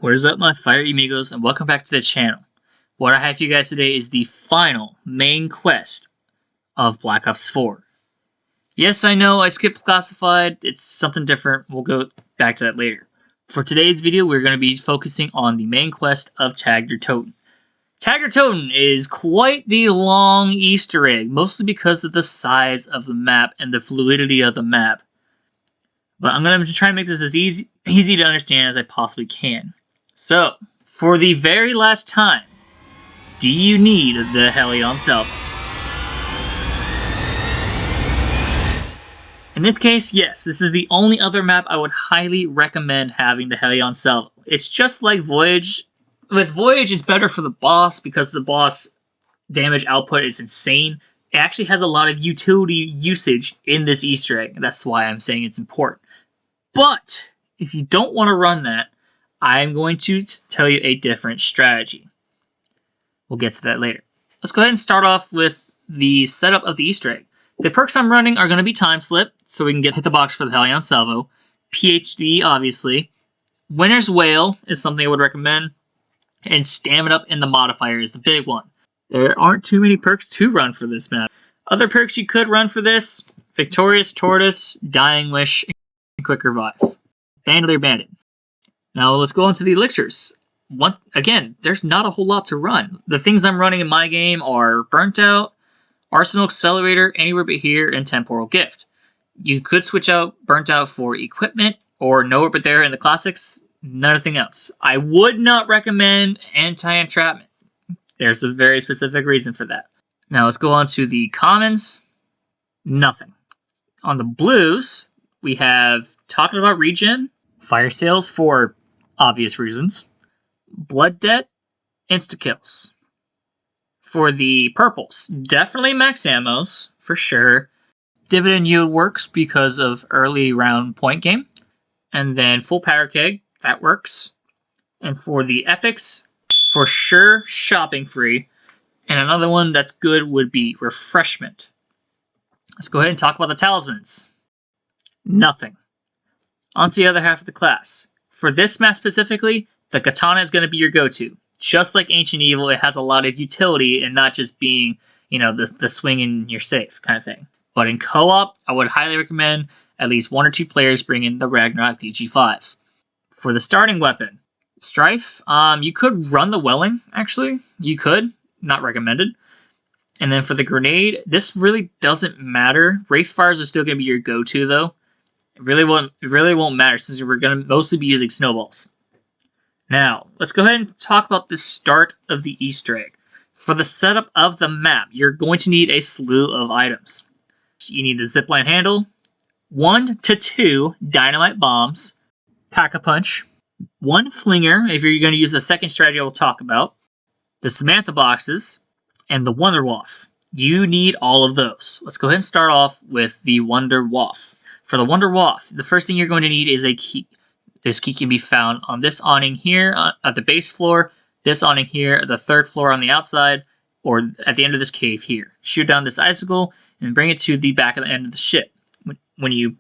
What is up, my fire amigos, and welcome back to the channel. What I have for you guys today is the final main quest of Black Ops 4. Yes, I know I skipped classified, it's something different, we'll go back to that later. For today's video, we're going to be focusing on the main quest of Tag Your Toten. Tag Your Toten is quite the long Easter egg, mostly because of the size of the map and the fluidity of the map. But I'm going to try to make this as easy to understand as I possibly can. So, for the very last time, do you need the Helion Salvo? In this case, yes, this is the only other map I would highly recommend having the Helion Salvo. It's just like Voyage. With Voyage, it's better for the boss because the boss damage output is insane. It actually has a lot of utility usage in this Easter egg. That's why I'm saying it's important. But, if you don't want to run that, I'm going to tell you a different strategy. We'll get to that later. Let's go ahead and start off with the setup of the Easter egg. The perks I'm running are going to be Time Slip, so we can hit the box for the Helion Salvo. PhD, obviously. Winner's Wail is something I would recommend. And Stamina Up in the Modifier is the big one. There aren't too many perks to run for this map. Other perks you could run for this: Victorious Tortoise, Dying Wish, and Quick Revive. Bandolier Bandit. Now let's go on to the elixirs. Again, there's not a whole lot to run. The things I'm running in my game are Burnt Out, Arsenal Accelerator, Anywhere But Here, and Temporal Gift. You could switch out Burnt Out for equipment, or Nowhere But There in the classics, nothing else. I would not recommend Anti-Entrapment. There's a very specific reason for that. Now let's go on to the commons. Nothing. On the blues, we have Talking About Regen, Fire Sales for obvious reasons, Blood Debt, Insta-Kills. For the purples, definitely max ammos, for sure. Dividend Yield works because of early round point game. And then Full Power Keg, that works. And for the epics, for sure, Shopping Free. And another one that's good would be Refreshment. Let's go ahead and talk about the talismans. Nothing. On to the other half of the class. For this map specifically, the katana is going to be your go-to. Just like Ancient Evil, it has a lot of utility and not just being, the swing and you're safe kind of thing. But in co-op, I would highly recommend at least 1 or 2 players bring in the Ragnarok DG5s. For the starting weapon, Strife, you could run the Welling, actually. You could. Not recommended. And then for the grenade, this really doesn't matter. Wraith Fires are still going to be your go-to, though. It really won't matter since we're going to mostly be using snowballs. Now, let's go ahead and talk about the start of the Easter egg. For the setup of the map, you're going to need a slew of items. You need the zipline handle, 1 to 2 dynamite bombs, Pack-a-Punch, 1 flinger if you're going to use the second strategy I will talk about, the Samantha boxes, and the Wonder Waff. You need all of those. Let's go ahead and start off with the Wonder Waff. For the Wonder Waff, the first thing you're going to need is a key. This key can be found on this awning here at the base floor, this awning here at the 3rd floor on the outside, or at the end of this cave here. Shoot down this icicle and bring it to the back of the end of the ship. When you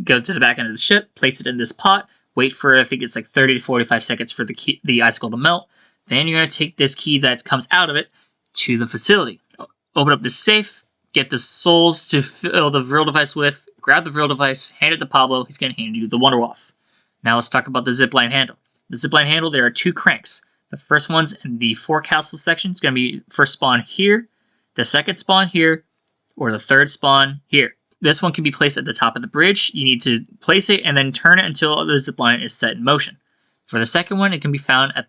go to the back end of the ship, place it in this pot, wait for, I think it's like 30 to 45 seconds for the icicle to melt. Then you're going to take this key that comes out of it to the facility. Open up this safe, get the souls to fill the Vril device with, grab the Vril device, hand it to Pablo, he's going to hand you the Wonder Waff. Now let's talk about the zipline handle. The zipline handle, there are 2 cranks. The first one's in the forecastle section. It's going to be first spawn here, the second spawn here, or the 3rd spawn here. This one can be placed at the top of the bridge. You need to place it and then turn it until the zipline is set in motion. For the second one, it can be found at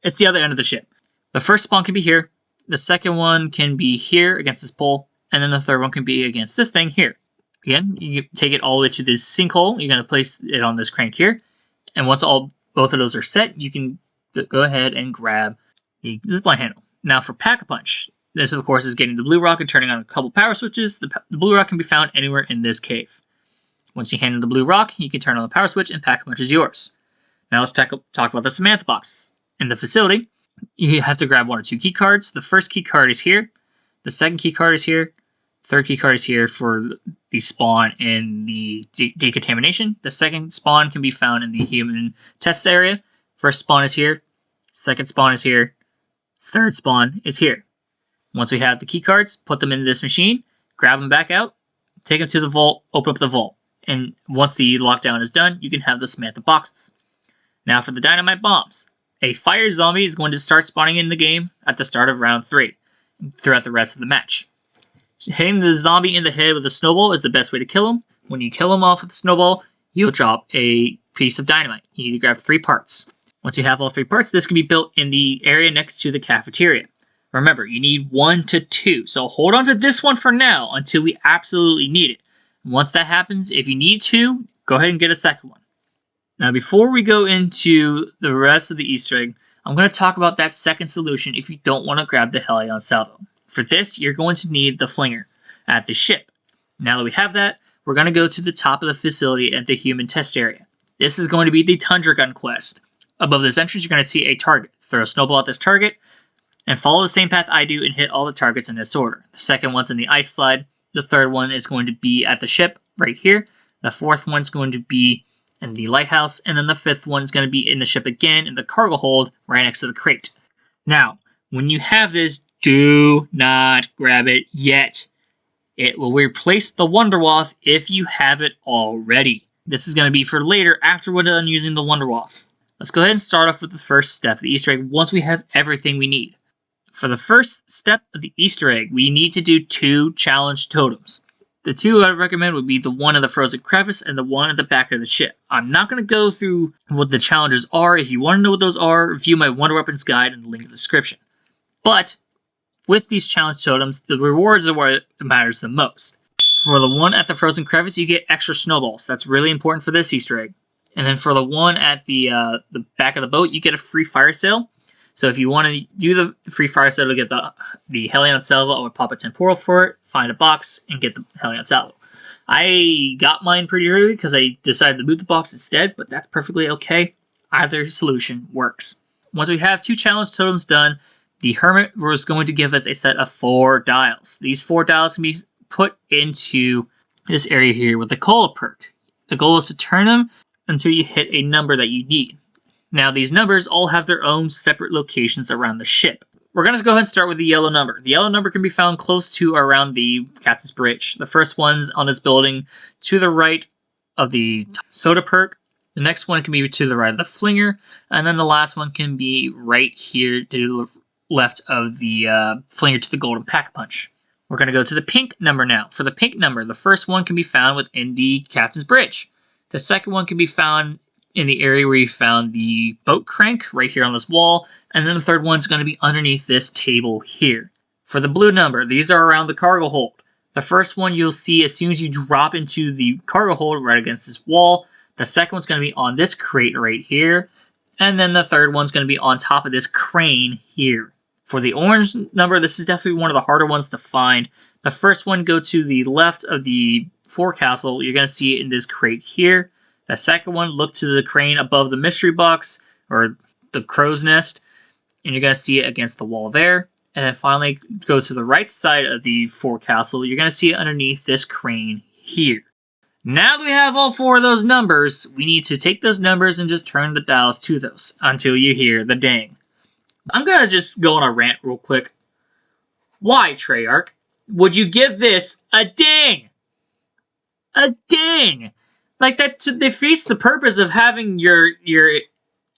it's the other end of the ship. The first spawn can be here, the second one can be here against this pole, and then the third one can be against this thing here. Again, you take it all the way to this sinkhole. You're going to place it on this crank here. And once both of those are set, you can go ahead and grab the zipline handle. Now for Pack-a-Punch. This, of course, is getting the blue rock and turning on a couple power switches. The blue rock can be found anywhere in this cave. Once you hand in the blue rock, you can turn on the power switch and Pack-a-Punch is yours. Now let's talk about the Samantha box. In the facility, you have to grab 1 or 2 key cards. The first key card is here. The second key card is here. Third key card is here for the spawn in the decontamination. The second spawn can be found in the human test area. First spawn is here. Second spawn is here. Third spawn is here. Once we have the key cards, put them in this machine, grab them back out, take them to the vault, open up the vault. And once the lockdown is done, you can have the Samantha boxes. Now for the dynamite bombs. A fire zombie is going to start spawning in the game at the start of round 3, throughout the rest of the match. Hitting the zombie in the head with a snowball is the best way to kill him. When you kill him off with a snowball, you'll drop a piece of dynamite. You need to grab 3 parts. Once you have all 3 parts, this can be built in the area next to the cafeteria. Remember, you need 1 to 2, so hold on to this one for now until we absolutely need it. Once that happens, if you need 2, go ahead and get a second one. Now, before we go into the rest of the Easter egg, I'm going to talk about that second solution if you don't want to grab the Helion Salvo. For this, you're going to need the flinger at the ship. Now that we have that, we're going to go to the top of the facility at the human test area. This is going to be the Tundra Gun quest. Above this entrance, you're going to see a target. Throw a snowball at this target, and follow the same path I do and hit all the targets in this order. The second one's in the ice slide. The third one is going to be at the ship right here. The fourth one's going to be in the lighthouse, and then the fifth one's going to be in the ship again in the cargo hold right next to the crate. Now, when you have this, do not grab it yet. It will replace the Wonderwaff if you have it already. This is going to be for later after we're done using the Wonderwaff. Let's go ahead and start off with the first step of the Easter egg once we have everything we need. For the first step of the Easter egg, we need to do 2 challenge totems. The 2 I recommend would be the one in the frozen crevice and the one at the back of the ship. I'm not going to go through what the challenges are. If you want to know what those are, view my Wonder Weapons guide in the link in the description. But with these challenge totems, the rewards are where it matters the most. For the one at the frozen crevice, you get extra snowballs. That's really important for this Easter egg. And then for the one at the back of the boat, you get a free fire sale. So if you want to do the free fire sale to get the Helion Salvo, I would pop a temporal for it, find a box, and get the Helion Salvo. I got mine pretty early because I decided to move the box instead, but that's perfectly okay. Either solution works. Once we have 2 challenge totems done, the Hermit was going to give us a set of 4 dials. These 4 dials can be put into this area here with the Cola perk. The goal is to turn them until you hit a number that you need. Now, these numbers all have their own separate locations around the ship. We're going to go ahead and start with the yellow number. The yellow number can be found close to around the Captain's Bridge. The first one's on this building to the right of the soda perk. The next one can be to the right of the flinger. And then the last one can be right here to the left of the flinger to the golden pack punch. We're going to go to the pink number now. For the pink number, the first one can be found within the Captain's Bridge. The second one can be found in the area where you found the boat crank, right here on this wall. And then the third one's going to be underneath this table here. For the blue number, these are around the cargo hold. The first one you'll see as soon as you drop into the cargo hold right against this wall. The second one's going to be on this crate right here. And then the third one's going to be on top of this crane here. For the orange number, this is definitely one of the harder ones to find. The first one, go to the left of the forecastle. You're going to see it in this crate here. The second one, look to the crane above the mystery box, or the crow's nest, and you're going to see it against the wall there. And then finally, go to the right side of the forecastle. You're going to see it underneath this crane here. Now that we have all 4 of those numbers, we need to take those numbers and just turn the dials to those until you hear the ding. I'm going to just go on a rant real quick. Why, Treyarch, would you give this a ding? A ding! Like, that defeats the purpose of having your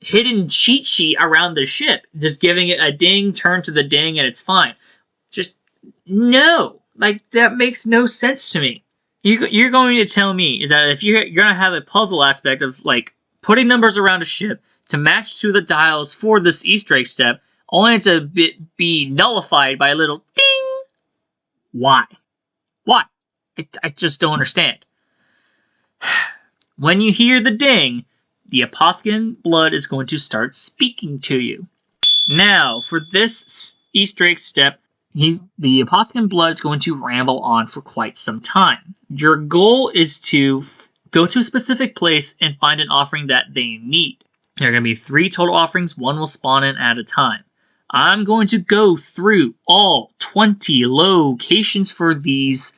hidden cheat sheet around the ship. Just giving it a ding, turn to the ding, and it's fine. Just, no. Like, that makes no sense to me. You're going to tell me is that if you're going to have a puzzle aspect of, like, putting numbers around a ship to match to the dials for this Easter egg step, only to be nullified by a little ding? Why? Why? I just don't understand. When you hear the ding, the Apothecarian blood is going to start speaking to you. Now, for this Easter egg step, the Apothecarian blood is going to ramble on for quite some time. Your goal is to go to a specific place and find an offering that they need. There are going to be 3 total offerings. 1 will spawn in at a time. I'm going to go through all 20 locations for these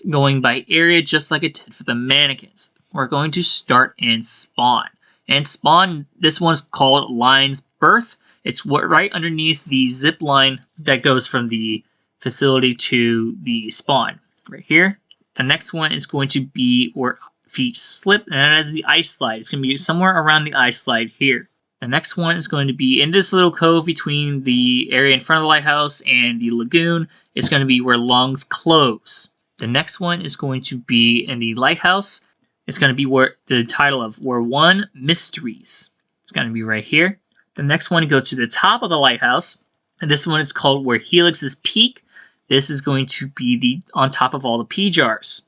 going by area just like it did for the mannequins. We're going to start in spawn. And spawn, this one's called Lion's Birth. It's right underneath the zip line that goes from the facility to the spawn. Right here. The next one is going to be where feet slip, and that is the ice slide. It's going to be somewhere around the ice slide here. The next one is going to be in this little cove between the area in front of the lighthouse and the lagoon. It's going to be where lungs close. The next one is going to be in the lighthouse. It's going to be where the title of Where One Mysteries. It's going to be right here. The next one goes to the top of the lighthouse, and this one is called Where Helix's Peak. This is going to be on top of all the pea jars.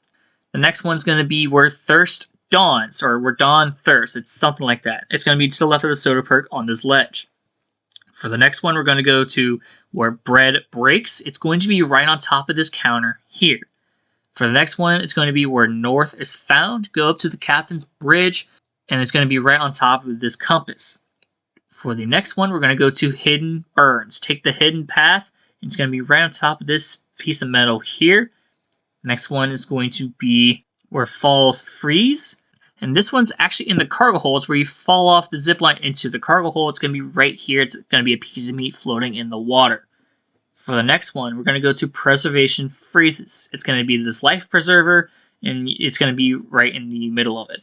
The next one's going to be Where Thirst Dawns, or Where Dawn Thirsts. It's something like that. It's going to be to the left of the soda perk on this ledge. For the next one, we're going to go to Where Bread Breaks. It's going to be right on top of this counter here. For the next one, it's going to be Where North is Found. Go up to the captain's bridge, and it's going to be right on top of this compass. For the next one, we're going to go to Hidden Burns. Take the hidden path, and it's going to be right on top of this piece of metal here. Next one is going to be Where Falls Freeze. And this one's actually in the cargo hold. It's where you fall off the zipline into the cargo hold. It's going to be right here. It's going to be a piece of meat floating in the water. For the next one, we're going to go to Preservation Freezes. It's going to be this life preserver, and it's going to be right in the middle of it.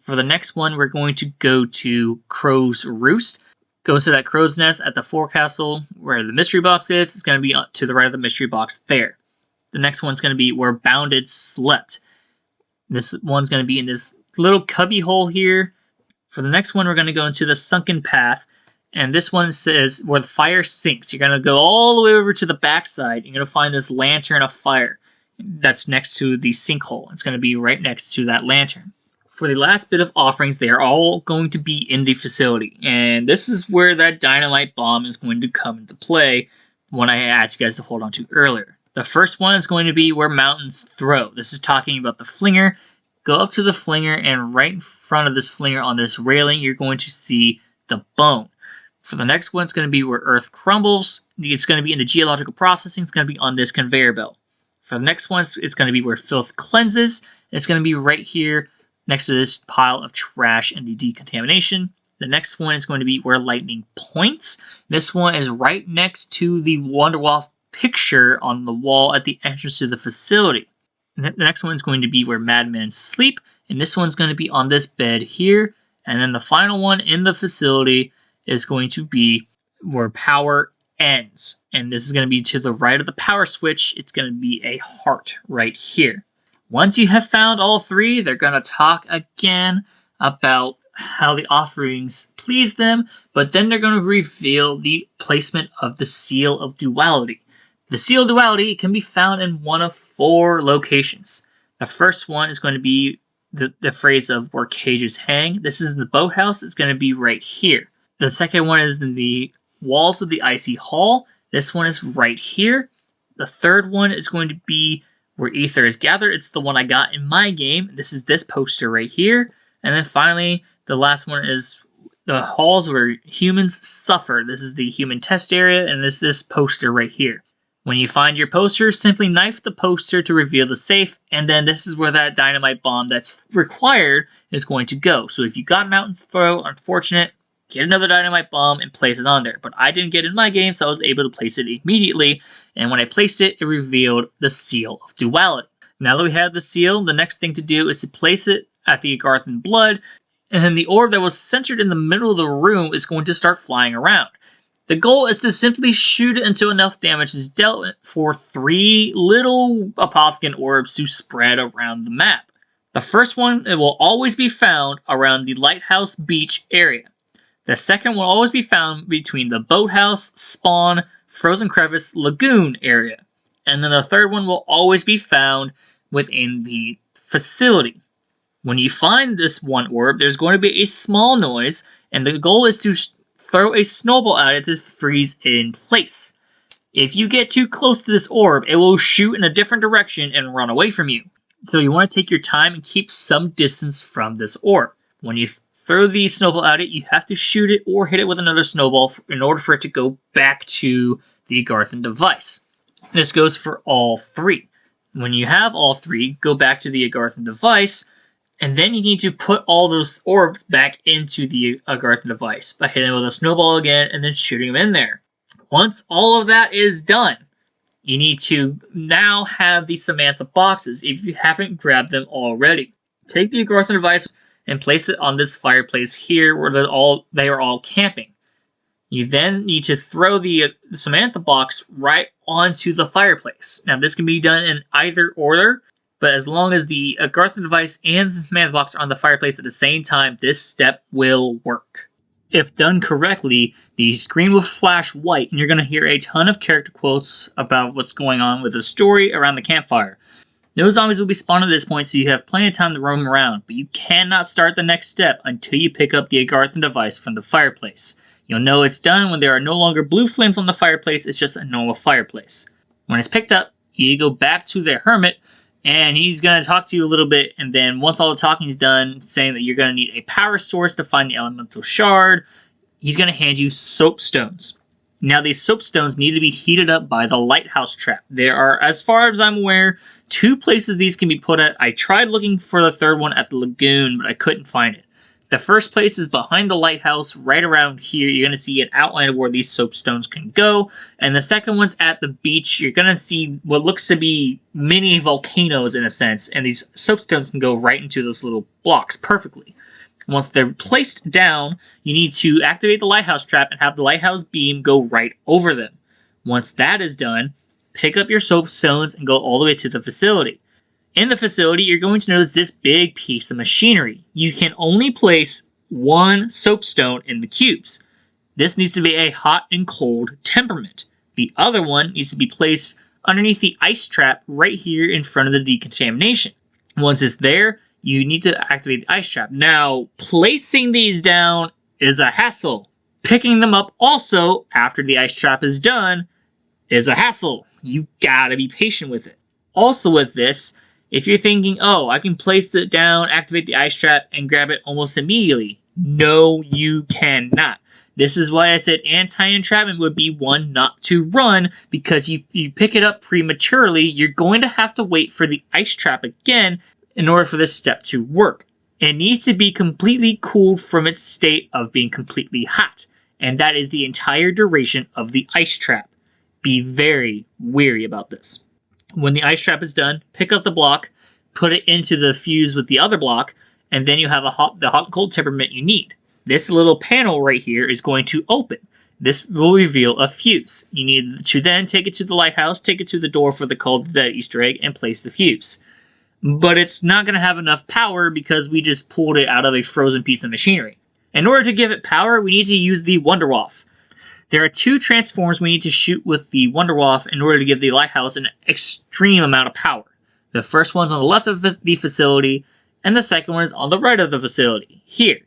For the next one, we're going to go to Crow's Roost. Go to that crow's nest at the forecastle where the mystery box is. It's going to be to the right of the mystery box there. The next one's going to be Where Bounded Slept. This one's going to be in this little cubby hole here. For the next one, we're going to go into the Sunken Path. And this one says Where the Fire Sinks. You're going to go all the way over to the backside. You're going to find this lantern of fire that's next to the sinkhole. It's going to be right next to that lantern. For the last bit of offerings, they are all going to be in the facility. And this is where that dynamite bomb is going to come into play, one I asked you guys to hold on to earlier. The first one is going to be Where Mountains Throw. This is talking about the flinger. Go up to the flinger, and right in front of this flinger on this railing, you're going to see the bone. For the next one, it's going to be Where Earth Crumbles. It's going to be in the geological processing. It's going to be on this conveyor belt. For the next one, it's going to be Where Filth Cleanses. It's going to be right here next to this pile of trash and the decontamination. The next one is going to be Where Lightning Points. This one is right next to the Wonderwall picture on the wall at the entrance to the facility. The next one is going to be Where Madmen Sleep, and this one's going to be on this bed here. And then the final one in the facility is going to be Where Power Ends, and this is going to be to the right of the power switch. It's going to be a heart right here. Once you have found all three, they're going to talk again about how the offerings please them, but then they're going to reveal the placement of the Seal of Duality. The Seal of Duality can be found in one of 4 locations. The first one is going to be the phrase of Where Cages Hang. This is in the boathouse. It's going to be right here. The second one is in the walls of the Icy Hall. This one is right here. The third one is going to be Where Ether is Gathered. It's the one I got in my game. This is this poster right here. And then finally, the last one is the halls where humans suffer. This is the human test area, and this poster right here. When you find your poster, simply knife the poster to reveal the safe, and then this is where that dynamite bomb that's required is going to go. So if you got Mountain Throw, unfortunate, get another dynamite bomb and place it on there. But I didn't get it in my game, so I was able to place it immediately, and when I placed it, it revealed the Seal of Duality. Now that we have the seal, the next thing to do is to place it at the Agarthan Blood, and then the orb that was centered in the middle of the room is going to start flying around. The goal is to simply shoot it until enough damage is dealt for 3 little Apothicon orbs to spread around the map. The first one, it will always be found around the Lighthouse Beach area. The second will always be found between the Boathouse, Spawn, Frozen Crevice, Lagoon area. And then the third one will always be found within the facility. When you find this one orb, there's going to be a small noise, and the goal is to throw a snowball at it to freeze in place. If you get too close to this orb, it will shoot in a different direction and run away from you. So you want to take your time and keep some distance from this orb. When you throw the snowball at it, you have to shoot it or hit it with another snowball in order for it to go back to the Agarthan device. This goes for all 3. When you have all 3, go back to the Agarthan device, and then you need to put all those orbs back into the Agarthan device by hitting it with a snowball again and then shooting them in there. Once all of that is done, you need to now have the Samantha boxes if you haven't grabbed them already. Take the Agarthan device and place it on this fireplace here where they are all camping. You then need to throw the Samantha box right onto the fireplace. Now this can be done in either order, but as long as the Agarthan device and the Samantha box are on the fireplace at the same time, this step will work. If done correctly, the screen will flash white and you're going to hear a ton of character quotes about what's going on with the story around the campfire. No zombies will be spawned at this point, so you have plenty of time to roam around, but you cannot start the next step until you pick up the Agarthan device from the fireplace. You'll know it's done when there are no longer blue flames on the fireplace, it's just a normal fireplace. When it's picked up, you go back to the hermit, and he's going to talk to you a little bit, and then once all the talking's done, saying that you're going to need a power source to find the elemental shard, he's going to hand you soapstones. Now these soapstones need to be heated up by the lighthouse trap. There are, as far as I'm aware, 2 places these can be put at. I tried looking for the third one at the lagoon, but I couldn't find it. The first place is behind the lighthouse, right around here. You're going to see an outline of where these soapstones can go. And the second one's at the beach. You're going to see what looks to be mini volcanoes in a sense. And these soapstones can go right into those little blocks perfectly. Once they're placed down, you need to activate the lighthouse trap and have the lighthouse beam go right over them. Once that is done, pick up your soapstones and go all the way to the facility. In the facility, you're going to notice this big piece of machinery. You can only place 1 soapstone in the cubes. This needs to be a hot and cold temperament. The other one needs to be placed underneath the ice trap right here in front of the decontamination. Once it's there, you need to activate the ice trap. Now, placing these down is a hassle. Picking them up also, after the ice trap is done, is a hassle. You gotta be patient with it. Also with this, if you're thinking, oh, I can place it down, activate the ice trap, and grab it almost immediately. No, you cannot. This is why I said anti-entrapment would be one not to run, because you pick it up prematurely, you're going to have to wait for the ice trap again in order for this step to work. It needs to be completely cooled from its state of being completely hot, and that is the entire duration of the ice trap. Be very wary about this. When the ice trap is done, pick up the block, put it into the fuse with the other block, and then you have the hot and cold temperament you need. This little panel right here is going to open. This will reveal a fuse. You need to then take it to the lighthouse, take it to the door for the Call of the Dead Easter egg, and place the fuse. But it's not going to have enough power because we just pulled it out of a frozen piece of machinery. In order to give it power, we need to use the Wunderwaffe. There are 2 transforms we need to shoot with the Wunderwaffe in order to give the lighthouse an extreme amount of power. The first one's on the left of the facility, and the second one is on the right of the facility, here.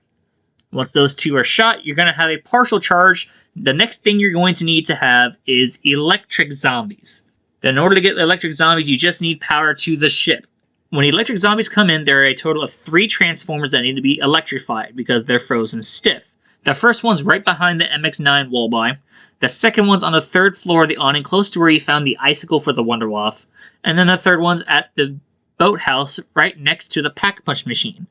Once those 2 are shot, you're going to have a partial charge. The next thing you're going to need to have is electric zombies. Then in order to get electric zombies, you just need power to the ship. When electric zombies come in, there are a total of 3 transformers that need to be electrified because they're frozen stiff. The first one's right behind the MX-9 wallby. The second one's on the 3rd floor of the awning, close to where you found the icicle for the Wunderwaffe. And then the third one's at the boathouse, right next to the pack-punch machine.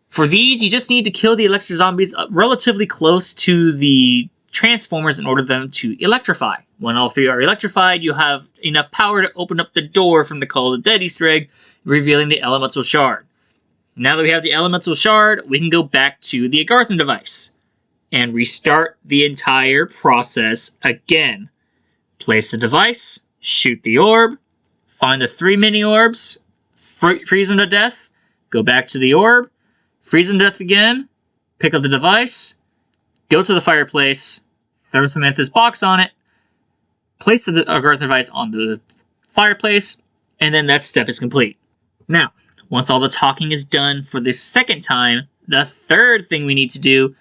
For these, you just need to kill the electric zombies relatively close to the transformers in order for them to electrify. When all 3 are electrified, you'll have enough power to open up the door from the Call of the Dead Easter egg, revealing the elemental shard. Now that we have the elemental shard, we can go back to the Agarthan device and restart the entire process again. Place the device, shoot the orb, find the 3 mini orbs, freeze them to death, go back to the orb, freeze them to death again, pick up the device, go to the fireplace, throw Samantha's box on it, place the Agarthan device on the fireplace, and then that step is complete. Now, once all the talking is done for the second time, the third thing we need to do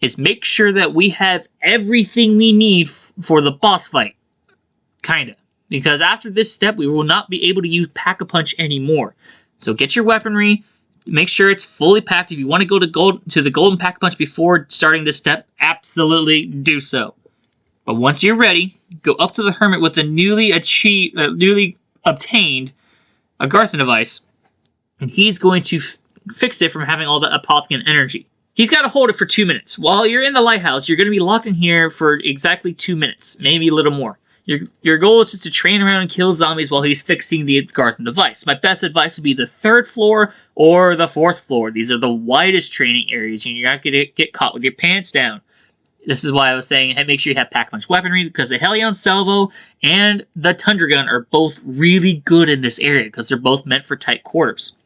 is make sure that we have everything we need for the boss fight. Kinda. Because after this step, we will not be able to use Pack-a-Punch anymore. So get your weaponry, make sure it's fully packed. If you want to go to the Golden Pack-a-Punch before starting this step, absolutely do so. But once you're ready, go up to the Hermit with the newly obtained a Garthen device, and he's going to fix it from having all the apothecant energy. He's got to hold it for 2 minutes. While you're in the lighthouse, you're going to be locked in here for exactly 2 minutes, maybe a little more. Your goal is just to train around and kill zombies while he's fixing the Garthen device. My best advice would be the 3rd floor or the 4th floor. These are the widest training areas, and you're not going to get caught with your pants down. This is why I was saying, hey, make sure you have pack-punch weaponry, because the Hellion Salvo and the Tundra Gun are both really good in this area, because they're both meant for tight quarters.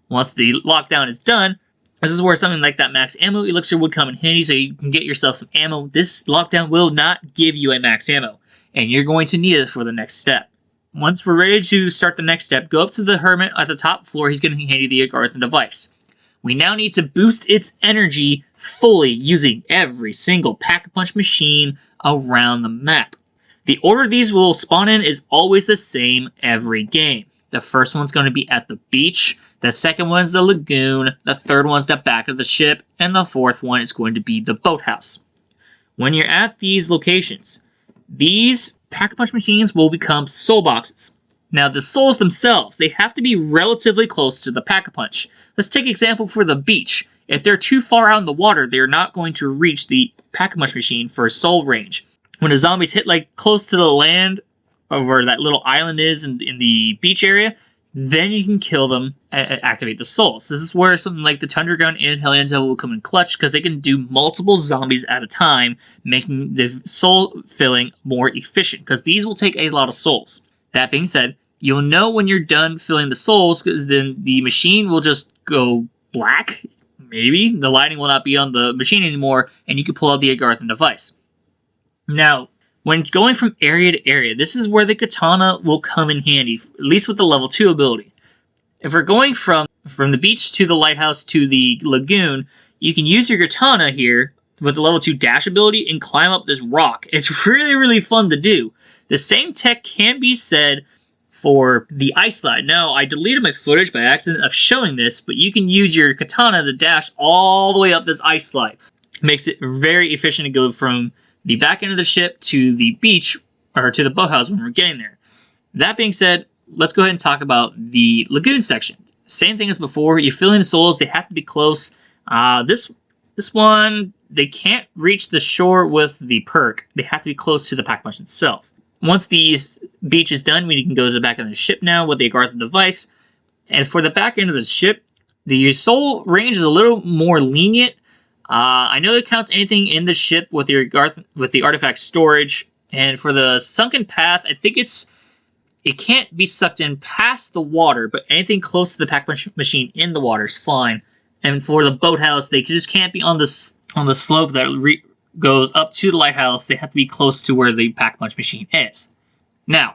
Once the lockdown is done, this is where something like that max ammo elixir would come in handy, so you can get yourself some ammo. This lockdown will not give you a max ammo, and you're going to need it for the next step. Once we're ready to start the next step, go up to the Hermit at the top floor. He's going to hand you the Garthen device. We now need to boost its energy fully using every single Pack-a-Punch machine around the map. The order these will spawn in is always the same every game. The first one's going to be at the beach, the second one is the lagoon, the third one's the back of the ship, and the fourth one is going to be the boathouse. When you're at these locations, these Pack-a-Punch machines will become soul boxes. Now, the souls themselves, they have to be relatively close to the Pack-a-Punch. Let's take an example for the beach. If they're too far out in the water, they're not going to reach the Pack-a-Punch machine for soul range. When the zombies hit like close to the land, or where that little island is in the beach area, then you can kill them and activate the souls. This is where something like the Tundra Gun and Hellion Salvo will come in clutch, because they can do multiple zombies at a time, making the soul filling more efficient, because these will take a lot of souls. That being said, you'll know when you're done filling the souls, because then the machine will just go black, maybe. The lighting will not be on the machine anymore, and you can pull out the Garthen device. Now, when going from area to area, this is where the katana will come in handy, at least with the level 2 ability. If we're going from the beach to the lighthouse to the lagoon, you can use your katana here with the level 2 dash ability and climb up this rock. It's really, really fun to do. The same tech can be said for the ice slide. Now, I deleted my footage by accident of showing this, but you can use your katana to dash all the way up this ice slide. It makes it very efficient to go from the back end of the ship to the beach, or to the boathouse when we're getting there. That being said, let's go ahead and talk about the lagoon section. Same thing as before, you fill in the souls, they have to be close. This one, they can't reach the shore with the perk. They have to be close to the Pack-a-Punch itself. Once the beach is done, we can go to the back end of the ship now with the Garthen device. And for the back end of the ship, the soul range is a little more lenient. I know it counts anything in the ship with the artifact storage. And for the sunken path, I think it can't be sucked in past the water, but anything close to the Pack-a-Punch machine in the water is fine. And for the boathouse, they just can't be on the slope that goes up to the lighthouse. They have to be close to where the Pack-a-Punch machine is. Now,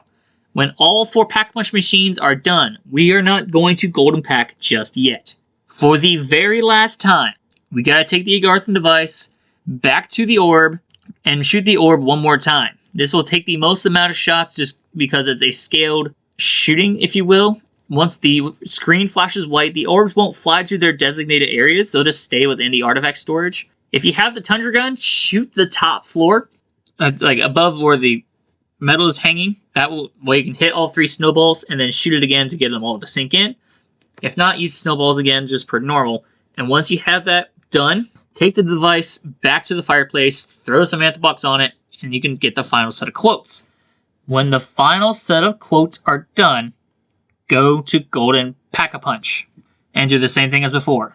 when all 4 Pack-a-Punch machines are done, we are not going to Golden Pack just yet. For the very last time, we gotta take the Garthen device back to the orb and shoot the orb one more time. This will take the most amount of shots just because it's a scaled shooting, if you will. Once the screen flashes white, the orbs won't fly to their designated areas. They'll just stay within the artifact storage. If you have the Tundra Gun, shoot the top floor, like above where the metal is hanging. That way you can hit all 3 snowballs and then shoot it again to get them all to sink in. If not, use snowballs again just per normal. And once you have that done, take the device back to the fireplace, throw some Anthobox on it, and you can get the final set of quotes. When the final set of quotes are done, go to Golden Pack-a-Punch and do the same thing as before.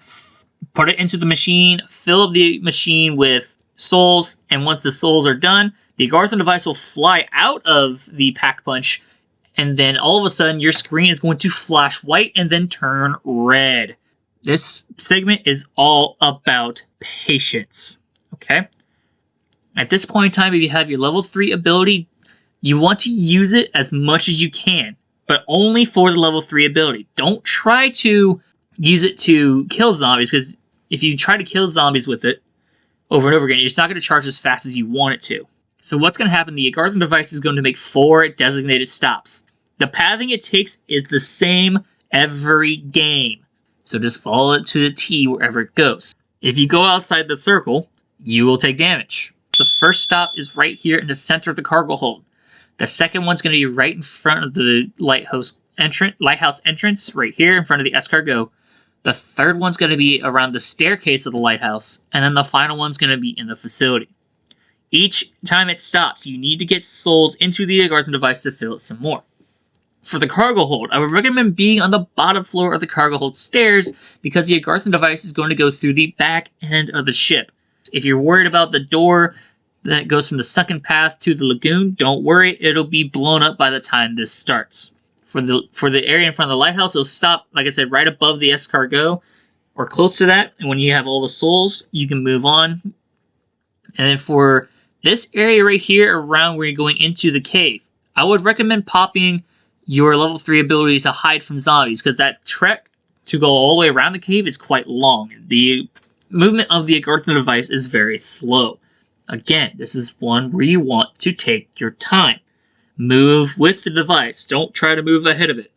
Put it into the machine, fill up the machine with souls, and once the souls are done, the Garthen device will fly out of the Pack-a-Punch, and then all of a sudden your screen is going to flash white and then turn red. This segment is all about patience, okay? At this point in time, if you have your level 3 ability, you want to use it as much as you can, but only for the level 3 ability. Don't try to use it to kill zombies, because if you try to kill zombies with it over and over again, it's not going to charge as fast as you want it to. So what's going to happen, the Garthen device is going to make 4 designated stops. The pathing it takes is the same every game. So just follow it to the T wherever it goes. If you go outside the circle, you will take damage. The first stop is right here in the center of the cargo hold. The second one's going to be right in front of the lighthouse lighthouse entrance right here in front of the escargot. The third one's going to be around the staircase of the lighthouse, and then the final one's going to be in the facility. Each time it stops, you need to get souls into the Agarthan device to fill it some more. For the cargo hold, I would recommend being on the bottom floor of the cargo hold stairs because the Agarthan device is going to go through the back end of the ship. If you're worried about the door that goes from the sunken path to the lagoon, don't worry, it'll be blown up by the time this starts. For the area in front of the lighthouse, it'll stop, like I said, right above the escargot, or close to that, and when you have all the souls, you can move on. And then for this area right here, around where you're going into the cave, I would recommend popping your level 3 ability to hide from zombies, because that trek to go all the way around the cave is quite long. The movement of the Agarthan device is very slow. Again, this is one where you want to take your time. Move with the device. Don't try to move ahead of it.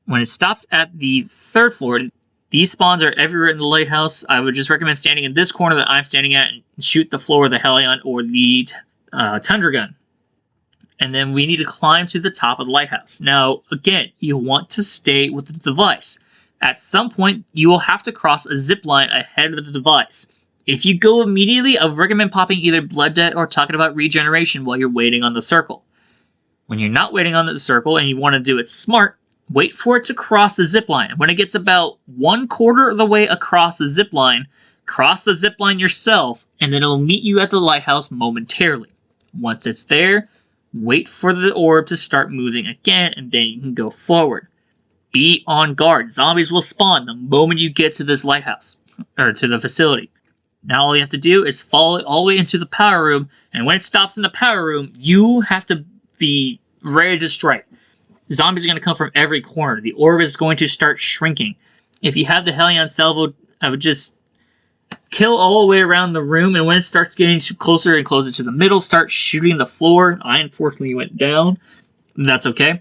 When it stops at the third floor, these spawns are everywhere in the lighthouse. I would just recommend standing in this corner that I'm standing at and shoot the floor with the Hellion or the Tundra gun. And then we need to climb to the top of the lighthouse. Now, again, you want to stay with the device. At some point, you will have to cross a zip line ahead of the device. If you go immediately, I would recommend popping either Blood Debt or talking about regeneration while you're waiting on the circle. When you're not waiting on the circle and you want to do it smart, wait for it to cross the zipline. When it gets about 1/4 of the way across the zipline, cross the zipline yourself, and then it'll meet you at the lighthouse momentarily. Once it's there, wait for the orb to start moving again, and then you can go forward. Be on guard. Zombies will spawn the moment you get to this lighthouse, or to the facility. Now all you have to do is follow it all the way into the power room, and when it stops in the power room, you have to be ready to strike. Zombies are going to come from every corner. The orb is going to start shrinking. If you have the Hellion Salvo, I would just kill all the way around the room, and when it starts getting closer and closer to the middle, start shooting the floor. I unfortunately went down. That's okay.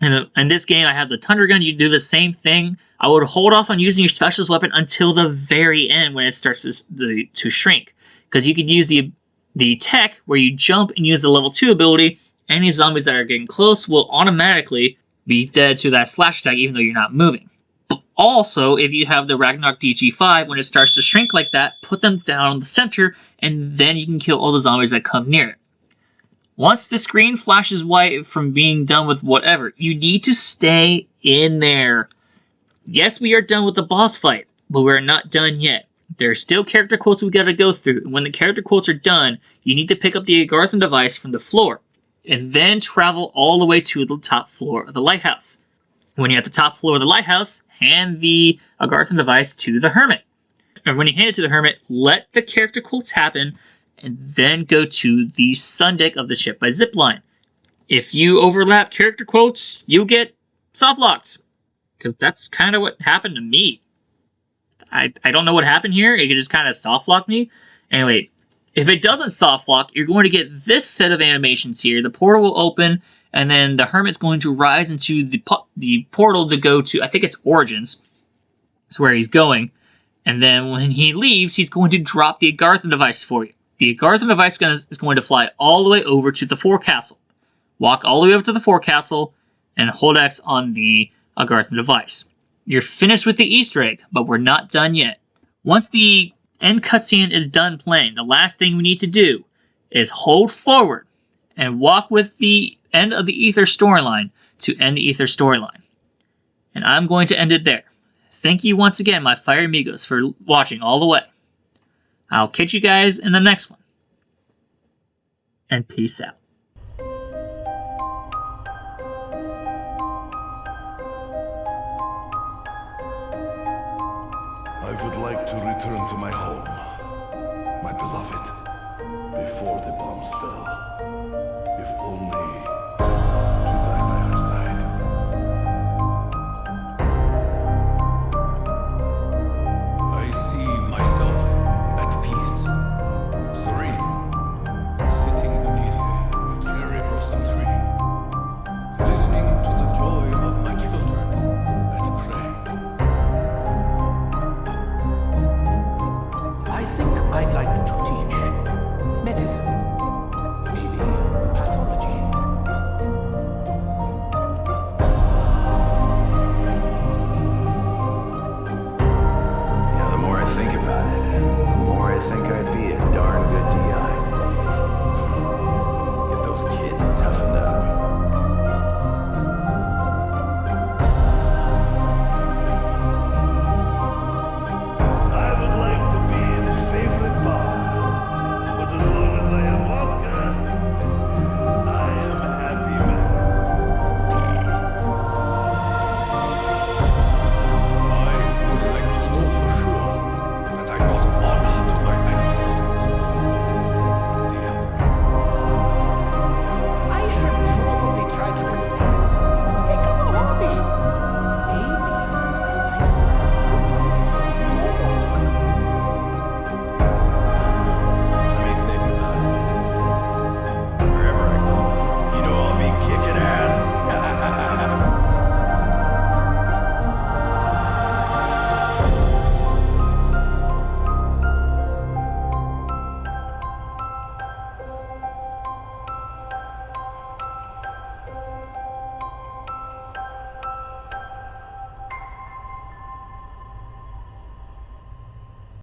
And in this game, I have the Tundra gun. You do the same thing. I would hold off on using your specialist weapon until the very end when it starts to shrink. Because you could use the tech where you jump and use the level 2 ability. Any zombies that are getting close will automatically be dead to that slash attack even though you're not moving. But also, if you have the Ragnarok DG5, when it starts to shrink like that, put them down in the center, and then you can kill all the zombies that come near it. Once the screen flashes white from being done with whatever, you need to stay in there. Yes, we are done with the boss fight, but we're not done yet. There are still character quotes we gotta go through, and when the character quotes are done, you need to pick up the Agarthan device from the floor, and then travel all the way to the top floor of the lighthouse. When you're at the top floor of the lighthouse, hand the Agarthan device to the Hermit. And when you hand it to the Hermit, let the character quotes happen, and then go to the sun deck of the ship by zipline. If you overlap character quotes, you get softlocked. Because that's kind of what happened to me. I don't know what happened here. It could just kind of softlock me. Anyway, if it doesn't softlock, you're going to get this set of animations here. The portal will open, and then the Hermit's going to rise into the portal to go to, I think it's Origins. That's where he's going. And then when he leaves, he's going to drop the Agarthan device for you. The Agarthan device is going to fly all the way over to the forecastle. Walk all the way over to the forecastle and hold X on the Agarthan device. You're finished with the Easter egg, but we're not done yet. Once the end cutscene is done playing, the last thing we need to do is hold forward and walk with the end of the Ether storyline to end the Ether storyline. And I'm going to end it there. Thank you once again, my Fire Amigos, for watching all the way. I'll catch you guys in the next one. And peace out. I would like to return to my home, my beloved, before the bombs fell. If only to die by her side. I see myself at peace, serene, sitting beneath a cherry blossom tree, listening to the joy of my children at play. I think I'd like to teach